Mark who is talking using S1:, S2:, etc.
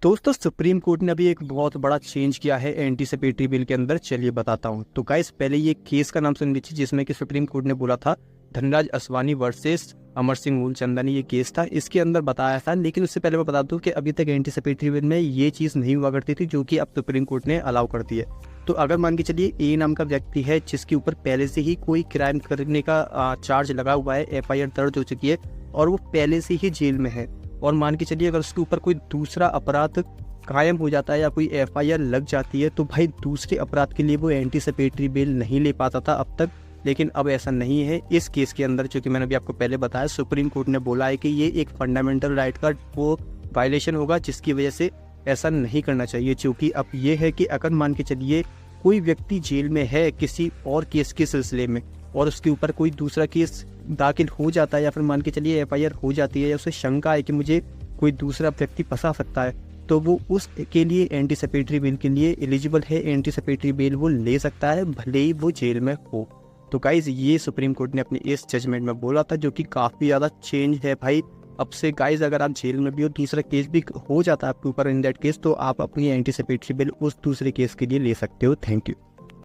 S1: दोस्तों supreme court ने अभी एक बहुत बड़ा चेंज किया है एंटीसिपेटरी बिल के अंदर। चलिए बताता हूँ। तो गाइस पहले ये केस का नाम सुन लीजिए जिसमें कि सुप्रीम कोर्ट ने बोला था धनराज असवानी वर्सेस अमर सिंह मूलचंदानी, ये केस था। इसके अंदर बताया था, लेकिन उससे पहले मैं बता दूं कि अभी तक एंटीसिपेटरी बिल में ये चीज़ नहीं हुआ करती थी, जो कि अब सुप्रीम कोर्ट ने अलाउ कर दी है। तो अगर मान के चलिए ए नाम का व्यक्ति है जिसके ऊपर पहले से ही कोई क्राइम करने का चार्ज लगा हुआ है, FIR दर्ज हो चुकी है और वो पहले से ही जेल में है, और मान के चलिए अगर उसके ऊपर कोई दूसरा अपराध कायम हो जाता है या कोई FIR लग जाती है, तो भाई दूसरे अपराध के लिए वो एंटीसिपेटरी बेल नहीं ले पाता था अब तक। लेकिन अब ऐसा नहीं है इस केस के अंदर, जो कि मैंने अभी आपको पहले बताया। सुप्रीम कोर्ट ने बोला है कि ये एक फंडामेंटल राइट का वो वायलेशन होगा, जिसकी वजह से ऐसा नहीं करना चाहिए। क्योंकि अब ये है कि अगर मान के चलिए कोई व्यक्ति जेल में है किसी और केस के सिलसिले में, और उसके ऊपर कोई दूसरा केस दाखिल हो जाता है, या फिर मान के चलिए FIR हो जाती है, या उसे शंका है कि मुझे कोई दूसरा व्यक्ति फंसा सकता है, तो वो उसके लिए एंटीसिपेटरी बेल के लिए एलिजिबल है। एंटीसिपेटरी बेल वो ले सकता है भले ही वो जेल में हो। तो गाइज ये सुप्रीम कोर्ट ने अपने इस जजमेंट में बोला था, जो कि काफ़ी ज़्यादा चेंज है भाई। अब से गाइज अगर आप जेल में भी हो, दूसरा केस भी हो जाता है आपके ऊपर इन दैट केस, तो आप अपनी एंटीसिपेटरी बेल उस दूसरे केस के लिए ले सकते हो। Thank you.